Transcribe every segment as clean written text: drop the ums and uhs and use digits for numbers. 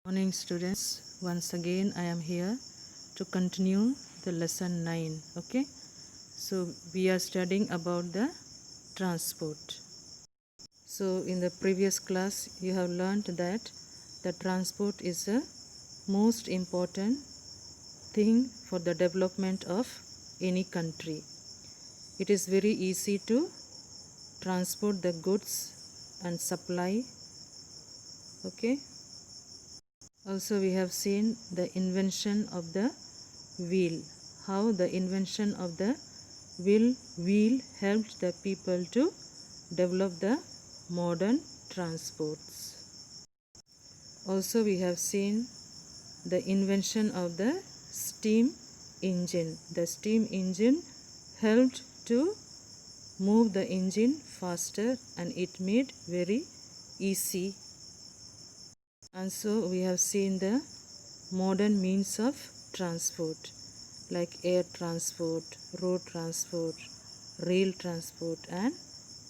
Morning students, once again I am here to continue the lesson 9. Okay, so we are studying about the transport. So in the previous class you have learned that the transport is the most important thing for the development of any country. It is very easy to transport the goods and supply. Okay, also we have seen the invention of the wheel, how the invention of the wheel helped the people to develop the modern transports. Also we have seen the invention of the steam engine. The steam engine helped to move the engine faster and it made very easy. And so we have seen the modern means of transport like air transport, road transport, rail transport and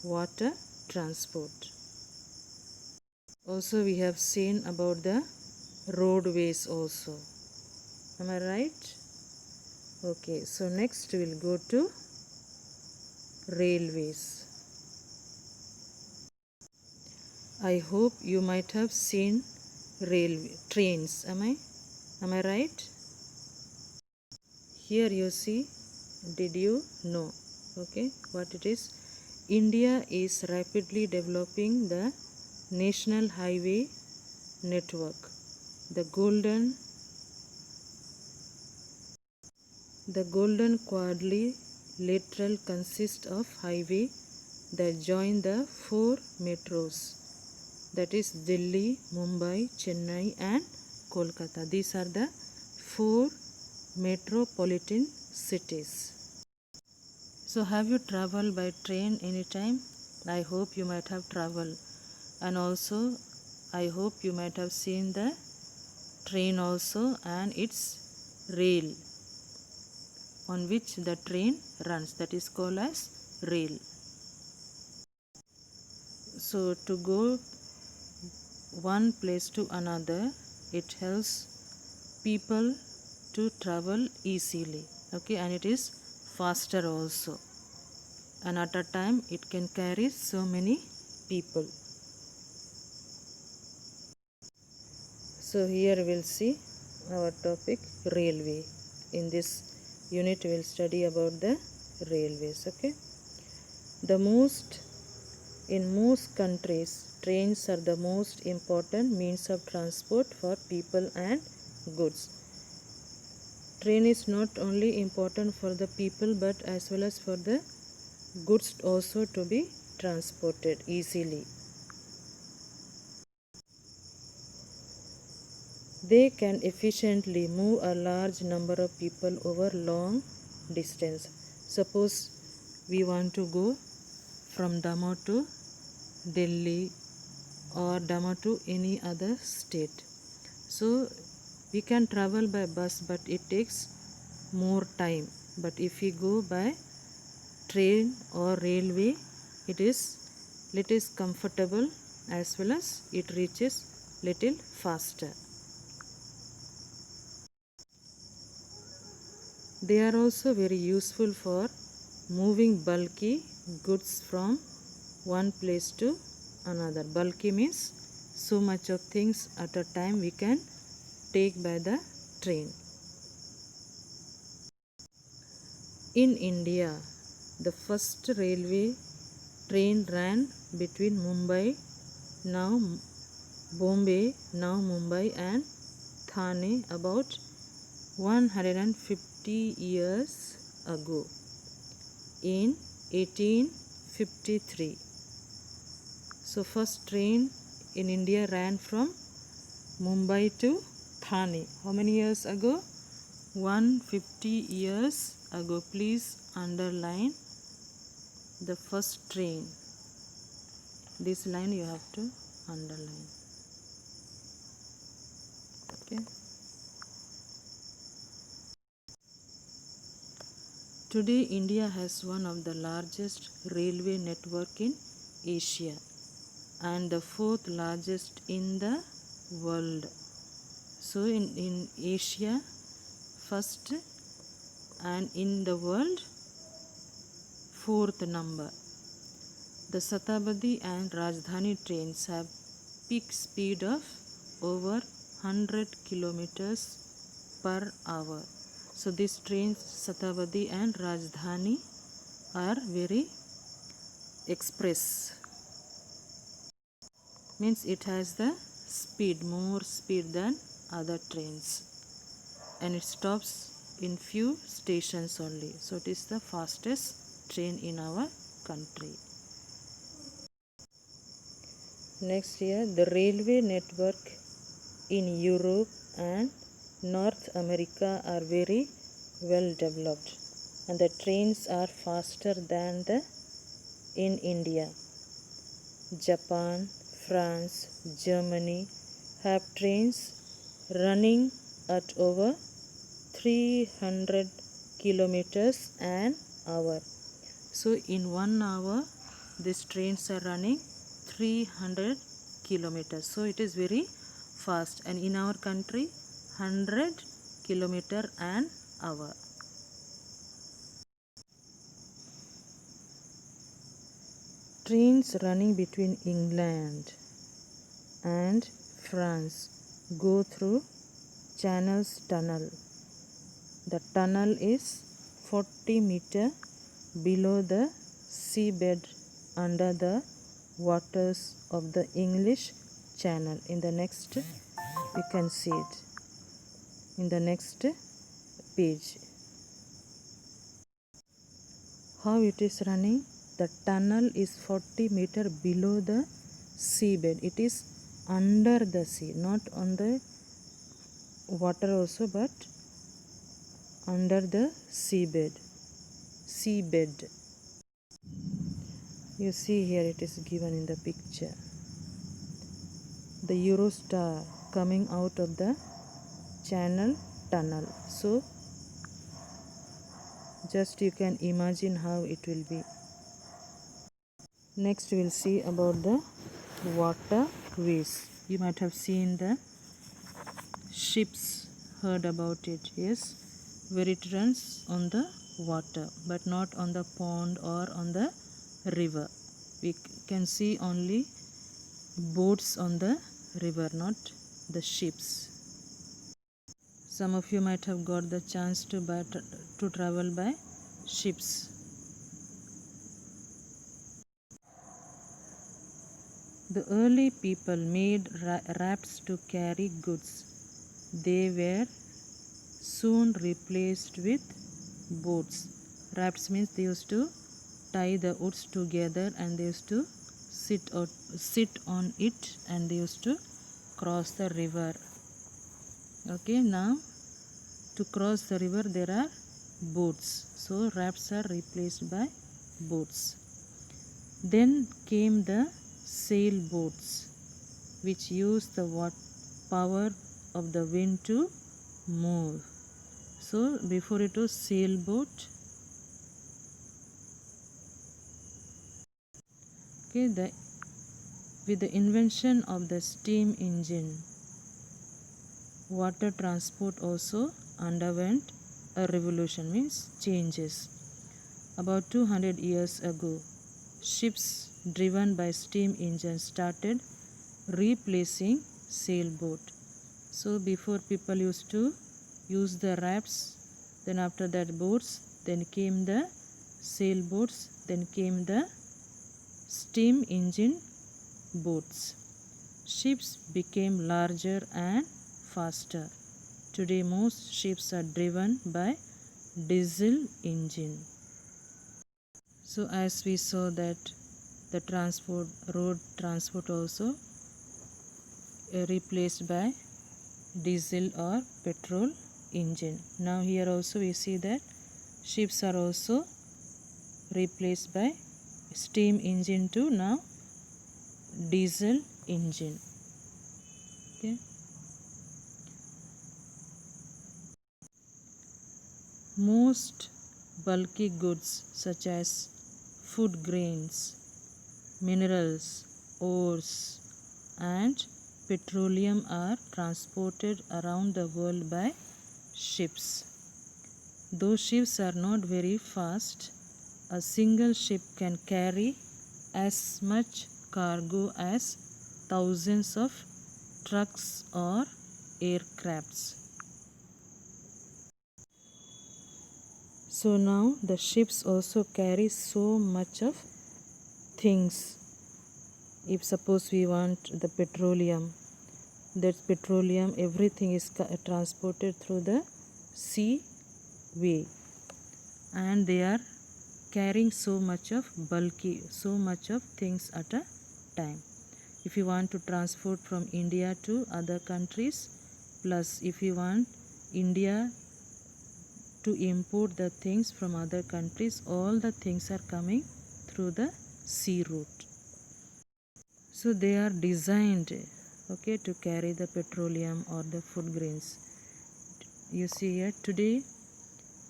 water transport. Also we have seen about the roadways also. Am I right? Okay, so next we will go to railways. I hope you might have seen trains. Am I right? Here you see, did you know? Okay, what it is? India is rapidly developing the national highway network. The golden quadrilateral consists of highway that join the four metros, that is Delhi, Mumbai, Chennai and Kolkata. These are the four metropolitan cities. So have you traveled by train anytime? I hope you might have traveled, and also I hope you might have seen the train also and its rail on which the train runs, that is called as rail. So to go one place to another, it helps people to travel easily. Okay, and it is faster also, and at a time it can carry so many people. So here we'll see our topic railway. In this unit we'll study about the railways. Okay, in most countries trains are the most important means of transport for people and goods. Train is not only important for the people but as well as for the goods also to be transported easily. They can efficiently move a large number of people over long distance. Suppose we want to go from Damoh to Delhi or Damoh to any other state. So we can travel by bus but it takes more time. But if we go by train or railway, it is little comfortable as well as it reaches little faster. They are also very useful for moving bulky goods from one place to another. Bulky means so much of things at a time we can take by the train. In India, the first railway train ran between Mumbai, now Bombay, now Mumbai and Thane about 150 years ago in 1853. So first train in India ran from Mumbai to Thane. How many years ago? 150 years ago. Please underline the first train. This line you have to underline. Okay. Today India has one of the largest railway network in Asia and the fourth largest in the world. So in Asia first, and in the world fourth number. The Shatabdi and Rajdhani trains have peak speed of over 100 kilometers per hour. So these trains, Shatabdi and Rajdhani, are very express. Means it has the speed, more speed than other trains, and it stops in few stations only. So it is the fastest train in our country. Next here, the railway network in Europe and North America are very well developed, and the trains are faster than the in India. Japan, France, Germany have trains running at over 300 kilometers an hour. So in 1 hour these trains are running 300 kilometers. So it is very fast, and in our country 100 kilometer an hour. Trains running between England and France go through Channel's tunnel. The tunnel is 40 meter below the seabed under the waters of the English Channel. In the next you can see it in the next page. How it is running? The tunnel is 40 meter below the seabed. It is under the sea, not on the water also, but under the seabed. You see here it is given in the picture. The Eurostar coming out of the Channel tunnel. So just you can imagine how it will be. Next we will see about the water quiz. You might have seen the ships, heard about it, yes, where it runs on the water but not on the pond or on the river. We can see only boats on the river, not the ships. Some of you might have got the chance to travel by ships. The early people made rafts to carry goods. They were soon replaced with boats. Rafts means they used to tie the woods together and they used to sit on it, and they used to cross the river. Okay, now to cross the river there are boats. So rafts are replaced by boats. Then came the sailboats, which use the power of the wind to move. So before it was sailboat. Okay, with the invention of the steam engine, water transport also underwent a revolution, means changes. About 200 years ago, ships driven by steam engines started replacing sailboat. So before people used to use the rafts, then after that boats, then came the sailboats, then came the steam engine boats. Ships became larger and faster. Today most ships are driven by diesel engine. So as we saw that the road transport also replaced by diesel or petrol engine. Now here also we see that ships are also replaced by steam engine to now diesel engine. Okay. Most bulky goods such as food grains, minerals, ores and petroleum are transported around the world by ships. Those ships are not very fast. A single ship can carry as much cargo as thousands of trucks or aircrafts. So now the ships also carry so much of things. If suppose we want the petroleum, that petroleum, everything is transported through the sea way, and they are carrying so much of bulky, so much of things at a time. If you want to transport from India to other countries, plus if you want India to import the things from other countries, all the things are coming through the sea route. So they are designed, okay, to carry the petroleum or the food grains. You see here, today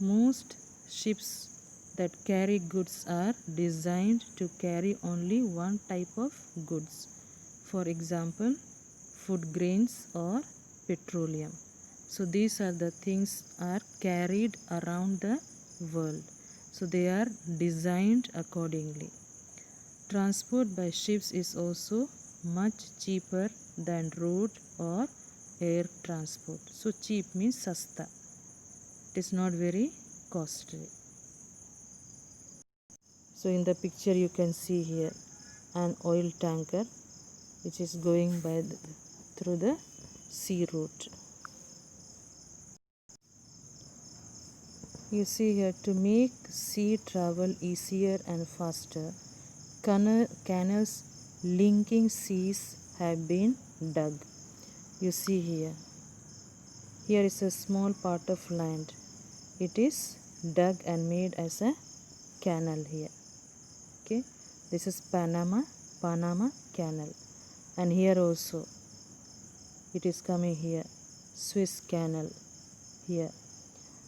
most ships that carry goods are designed to carry only one type of goods. For example, food grains or petroleum. So these are the things are carried around the world. So they are designed accordingly. Transport by ships is also much cheaper than road or air transport. So cheap means sasta. It is not very costly. So in the picture you can see here an oil tanker which is going by through the sea route. You see here, to make sea travel easier and faster, canals linking seas have been dug. You see here. Here is a small part of land. It is dug and made as a canal here. Okay, this is Panama Canal, and here also it is coming here, Suez Canal here.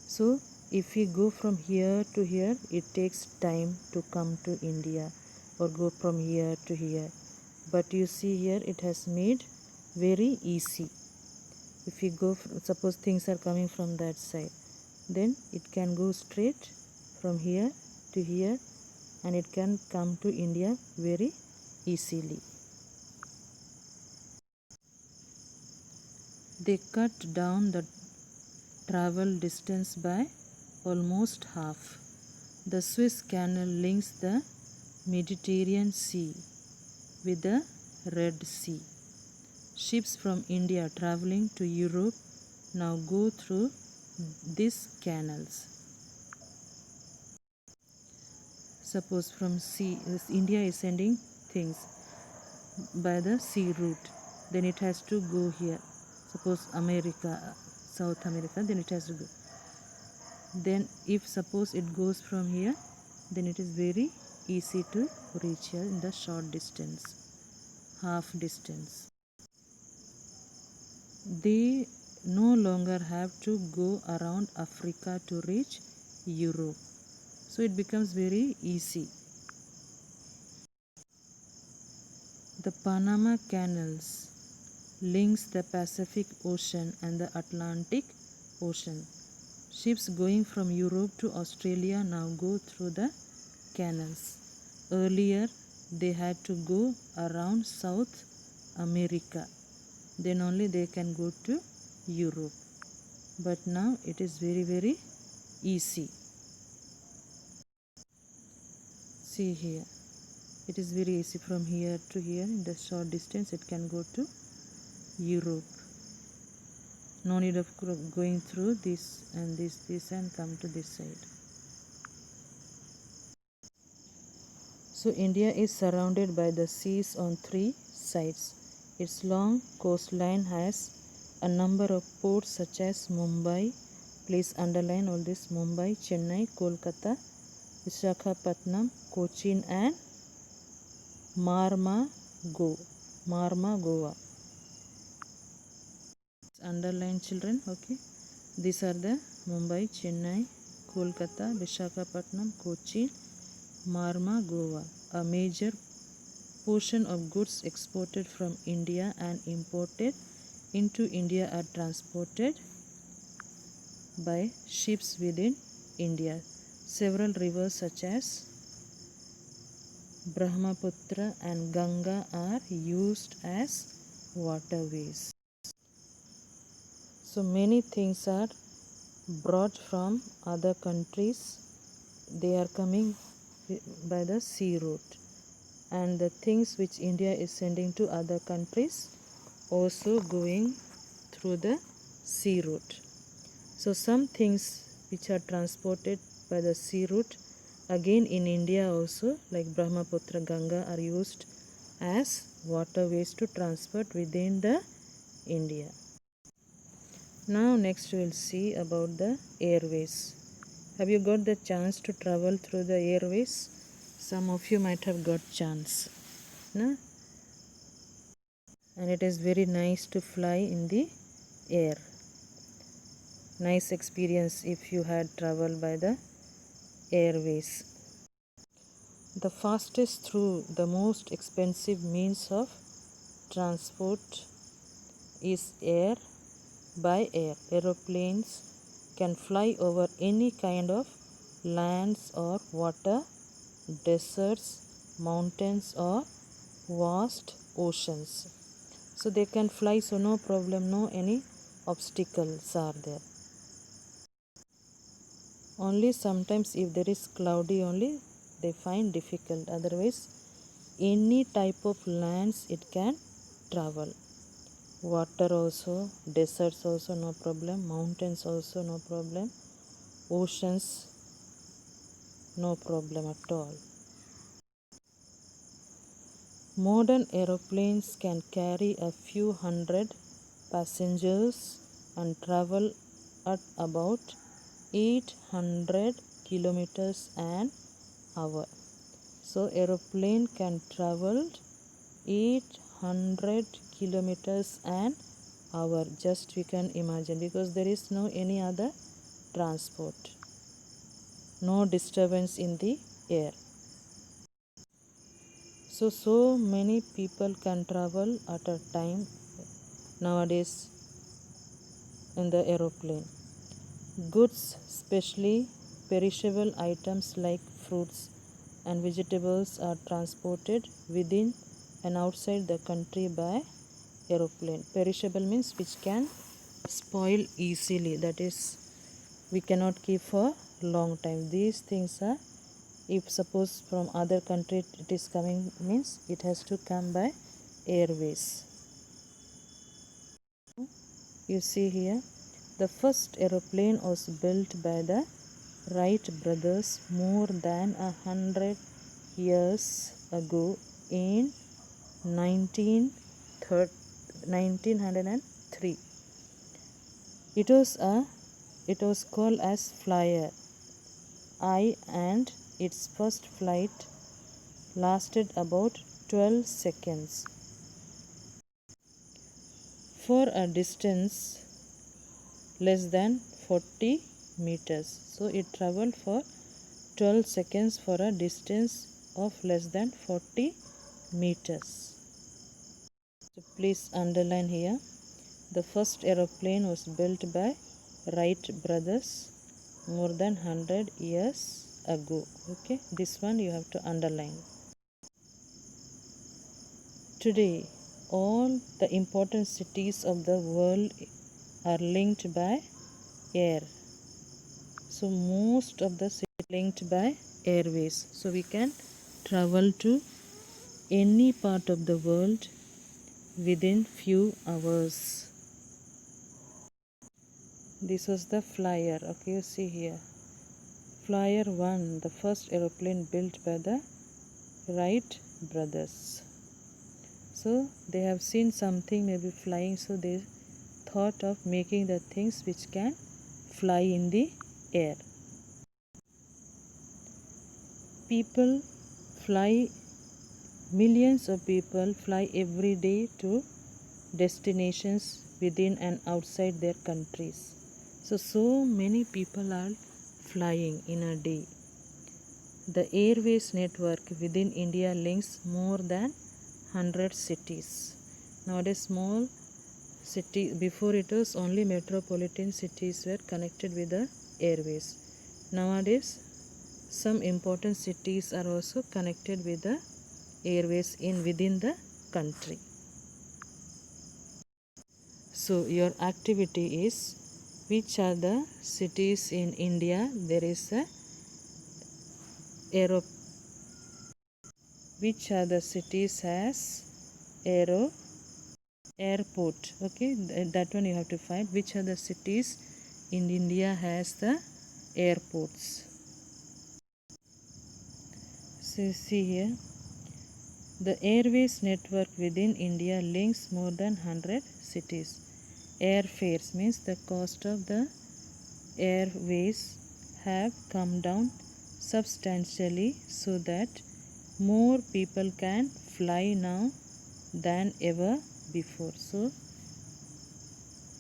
So if we go from here to here, it takes time to come to India, or go from here to here. But you see here, it has made very easy. If you go, suppose things are coming from that side, then it can go straight from here to here, and it can come to India very easily. They cut down the travel distance by almost half. The Suez Canal links the Mediterranean Sea with the Red Sea. Ships from India traveling to Europe now go through these canals. Suppose from sea, India is sending things by the sea route, then it has to go here. Suppose America, South America, then it has to go. Then if suppose it goes from here, then it is very easy to reach here in the short distance, half distance. They no longer have to go around Africa to reach Europe. So it becomes very easy. The Panama Canals links the Pacific Ocean and the Atlantic Ocean. Ships going from Europe to Australia now go through the canals. Earlier, they had to go around South America. Then only they can go to Europe. But now it is very, very easy. See here. It is very easy from here to here. In the short distance, it can go to Europe. No need of going through this and this and come to this side. So India is surrounded by the seas on three sides. Its long coastline has a number of ports such as Mumbai. Please underline all this: Mumbai, Chennai, Kolkata, Visakhapatnam, Cochin and Marmagao, Goa. Underline, children, okay. These are the Mumbai, Chennai, Kolkata, Visakhapatnam, Cochin, Marmagao, a major portion of goods exported from India and imported into India are transported by ships within India. Several rivers such as Brahmaputra and Ganga are used as waterways. So many things are brought from other countries. They are coming by the sea route, and the things which India is sending to other countries also going through the sea route. So some things which are transported by the sea route again in India also, like Brahmaputra, Ganga, are used as waterways to transport within the India. Now next we will see about the airways. Have you got the chance to travel through the airways? Some of you might have got chance, no? And it is very nice to fly in the air. Nice experience if you had traveled by the airways. The fastest through the most expensive means of transport is air by air. Aeroplanes can fly over any kind of lands or water, deserts, mountains or vast oceans. So they can fly, so no problem, no any obstacles are there. Only sometimes if there is cloudy only they find difficult, otherwise any type of lands it can travel. Water also, deserts also no problem, mountains also no problem, oceans no problem at all. Modern aeroplanes can carry a few hundred passengers and travel at about 800 kilometers an hour. So aeroplane can travel 800 kilometers an hour. Just we can imagine, because there is no any other transport, no disturbance in the air. So many people can travel at a time nowadays in the aeroplane. Goods, especially perishable items like fruits and vegetables, are transported within and outside the country by aeroplane. Perishable means which can spoil easily, that is we cannot keep for long time. These things are, if suppose from other country it is coming, means it has to come by airways. You see here, the first aeroplane was built by the Wright brothers more than 100 years ago in 1903. It was called as Flyer I, and its first flight lasted about 12 seconds. For a distance less than 40 meters. So it traveled for 12 seconds for a distance of less than 40 meters. So please underline here, the first aeroplane was built by Wright brothers more than 100 years ago. Okay, this one you have to underline. Today, all the important cities of the world are linked by air. So most of the cities are linked by airways. So we can travel to any part of the world within few hours. This was the Flyer. Okay, you see here, Flyer 1, the first aeroplane built by the Wright brothers. So they have seen something maybe flying, so they thought of making the things which can fly in the air. People fly, millions of people fly every day to destinations within and outside their countries. So many people are flying in a day. The airways network within India links more than 100 cities. Nowadays small city, before it was only metropolitan cities were connected with the airways. Nowadays some important cities are also connected with the airways within the country. So your activity is, which are the cities in India there is a which are the cities has airport. Okay, that one you have to find. Which are the cities in India has the airports? So see here, the airways network within India links more than 100 cities. Airfares means the cost of the airways have come down substantially so that more people can fly now than ever before. So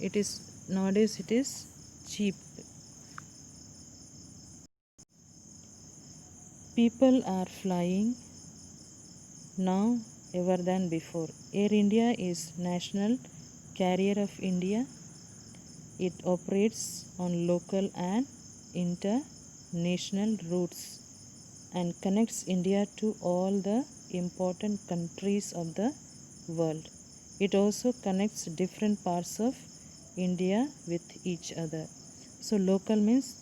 it is nowadays it is cheap. People are flying now ever than before. Air India is national carrier of India. It operates on local and international routes and connects India to all the important countries of the world. It also connects different parts of India with each other. So local means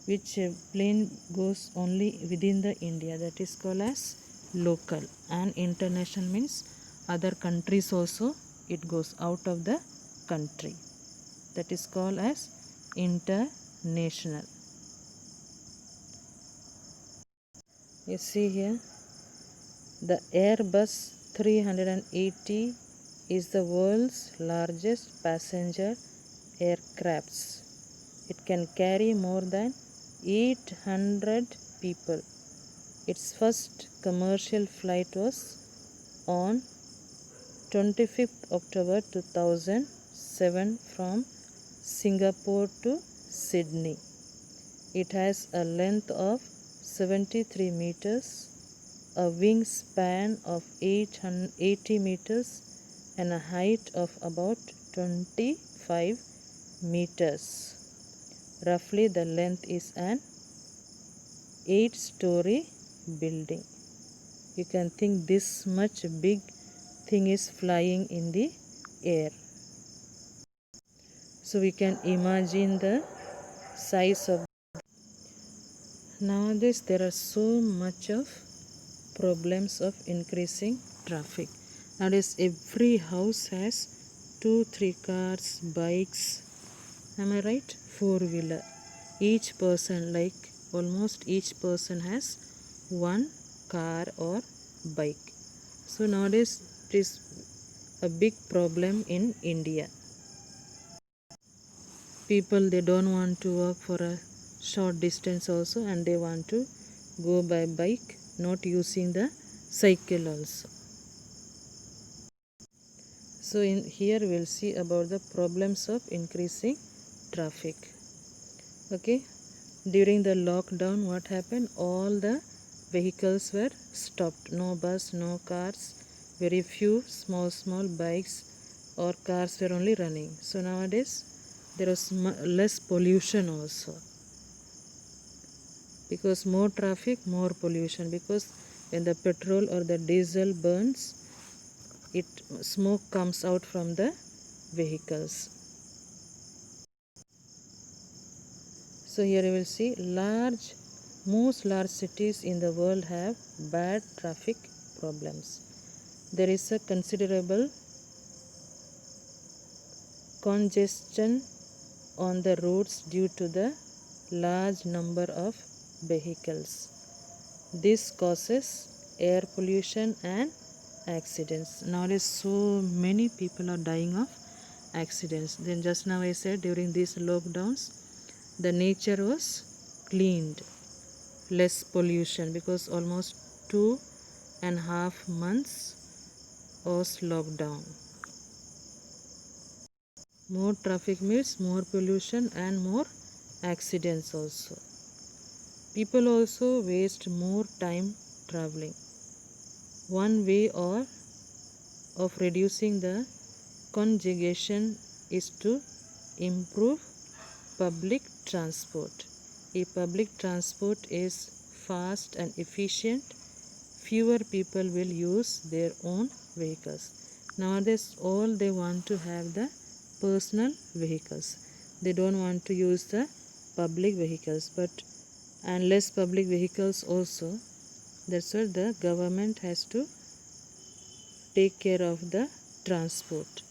which plane goes only within the India, that is called as local, and international means other countries also it goes out of the country, that is called as international. You see here, the Airbus 380 is the world's largest passenger aircrafts. It can carry more than 800 people. Its first commercial flight was on 25th October 2007 from Singapore to Sydney. It has a length of 73 meters, a wingspan of 80 meters, and a height of about 25 meters. Roughly the length is an 8-story building. You can think this much big thing is flying in the air. So we can imagine the size of. Nowadays there are so much of problems of increasing traffic. Nowadays every house has 2-3 cars, bikes, am I right? 4-wheeler. Each person, like almost each person has one car or bike. So nowadays it is a big problem in India. People, they don't want to walk for a short distance also, and they want to go by bike, not using the cycle also. So in here we will see about the problems of increasing traffic. Okay, during the lockdown what happened, all the vehicles were stopped. No bus, no cars, very few small bikes or cars were only running. So nowadays there was less pollution also, because more traffic, more pollution, because when the petrol or the diesel burns, it smoke comes out from the vehicles. So here you will see most large cities in the world have bad traffic problems. There is a considerable congestion on the roads due to the large number of vehicles. This causes air pollution and accidents. Nowadays so many people are dying of accidents. Then just now I said during these lockdowns the nature was cleaned, less pollution, because almost 2.5 months was lockdown. More traffic means more pollution and more accidents also. People also waste more time traveling. One way of reducing the congestion is to improve public transport. If public transport is fast and efficient, fewer people will use their own vehicles. Nowadays, all they want to have the personal vehicles. They don't want to use the public vehicles, but and less public vehicles also. That's why the government has to take care of the transport.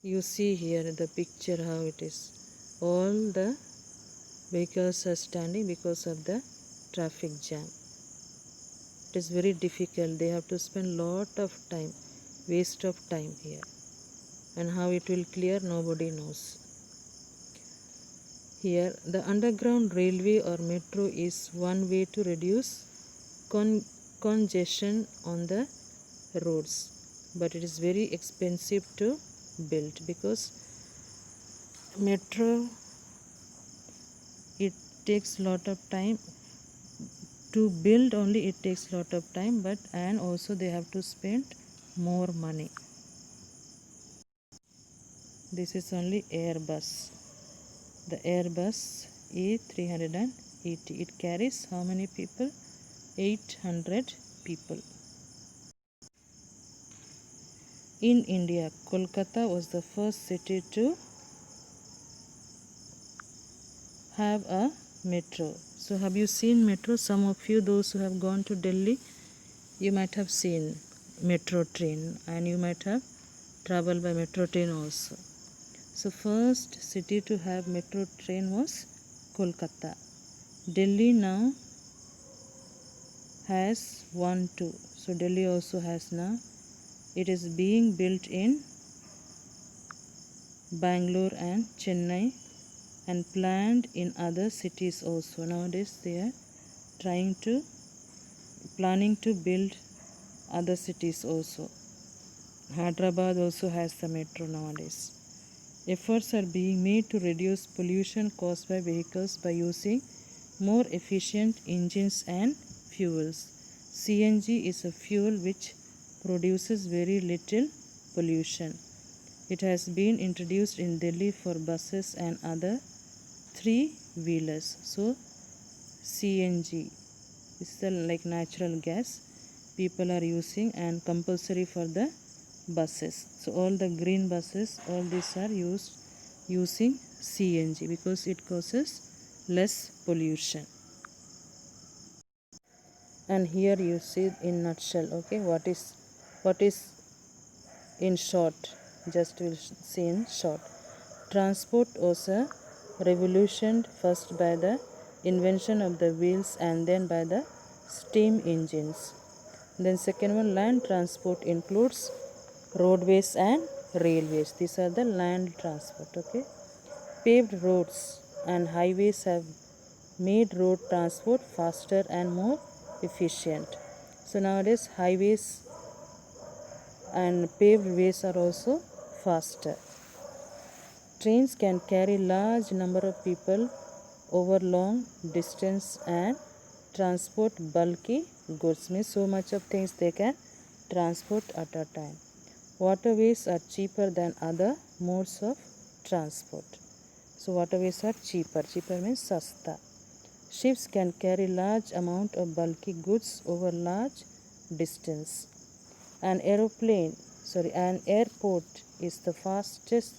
You see here the picture how it is. All the vehicles are standing because of the traffic jam. It is very difficult. They have to spend lot of time, waste of time here. And how it will clear, nobody knows. Here, the underground railway or metro is one way to reduce congestion on the roads. But it is very expensive to build because metro, it takes lot of time to build. Only it takes lot of time, but and also they have to spend more money. This is only Airbus. The Airbus A380. It carries how many people? 800 people. In India, Kolkata was the first city to have a metro. So have you seen metro? Some of you, those who have gone to Delhi, you might have seen metro train and you might have traveled by metro train also. So first city to have metro train was Kolkata. Delhi now has one too. So Delhi also has now. It is being built in Bangalore and Chennai and planned in other cities also. Nowadays they are planning to build other cities also. Hyderabad also has the metro nowadays. Efforts are being made to reduce pollution caused by vehicles by using more efficient engines and fuels. CNG is a fuel which produces very little pollution. It has been introduced in Delhi for buses and other three-wheelers. So CNG is the like natural gas people are using and compulsory for the buses. So all the green buses, all these are using CNG because it causes less pollution. And here you see in nutshell, okay, what is in short, just will see in short. Transport was a revolution first by the invention of the wheels and then by the steam engines. Then second one, land transport includes roadways and railways. These are the land transport, okay. Paved roads and highways have made road transport faster and more efficient. So nowadays highways and paved ways are also faster. Trains can carry large number of people over long distance and transport bulky goods. Means so much of things they can transport at a time. Waterways are cheaper than other modes of transport. So waterways are cheaper. Cheaper means sasta. Ships can carry large amount of bulky goods over large distance. An airport is the fastest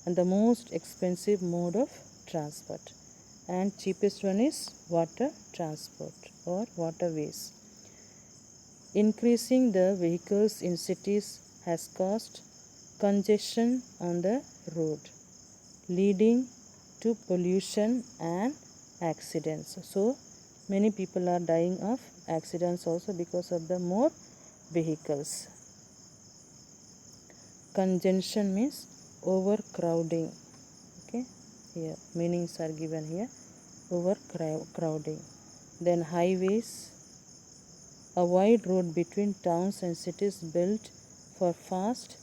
and the most expensive mode of transport. And cheapest one is water transport or waterways. Increasing the vehicles in cities has caused congestion on the road, leading to pollution and accidents. So many people are dying of accidents also because of the more vehicles. Congestion means overcrowding. Okay, here meanings are given here. Overcrowding. Then highways, a wide road between towns and cities built for fast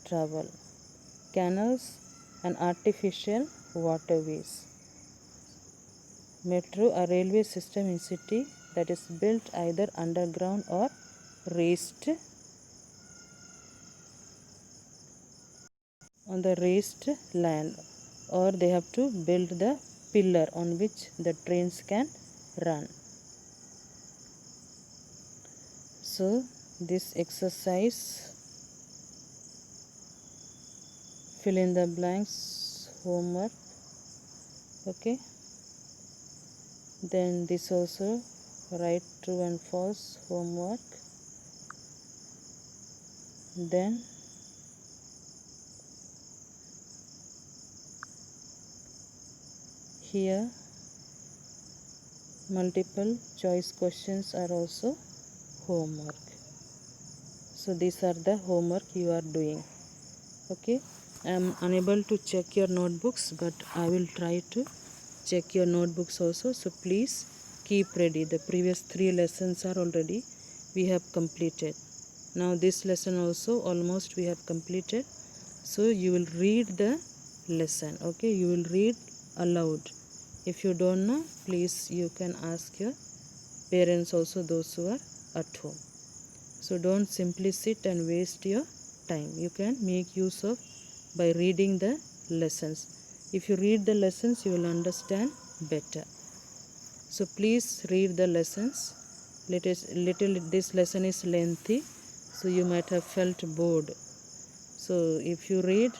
travel. Canals and artificial waterways. Metro, a railway system in city that is built either underground or raised on the raised land, or they have to build the pillar on which the trains can run. So this exercise, fill in the blanks homework. Okay, then this also write true and false homework. Then here multiple choice questions are also homework. So these are the homework you are doing. Okay, I am unable to check your notebooks, but I will try to check your notebooks also. So please keep ready. The previous 3 lessons are already we have completed. Now this lesson also almost we have completed. So you will read the lesson. Okay, you will read aloud. If you don't know, please you can ask your parents also, those who are at home. So don't simply sit and waste your time. You can make use of by reading the lessons. If you read the lessons, you will understand better. So please read the lessons. This lesson is lengthy, so you might have felt bored. So if you read,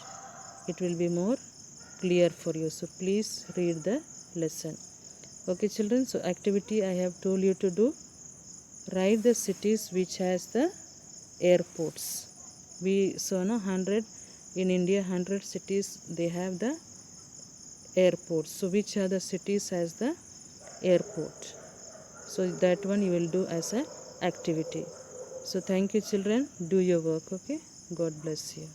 it will be more clear for you. So please read the lesson. Okay children, so activity I have told you to do. Write the cities which has the airports. We saw 100 in India, 100 cities they have the airports. So which are the cities has the airport? So that one you will do as a activity. So thank you children. Do your work. Okay. God bless you.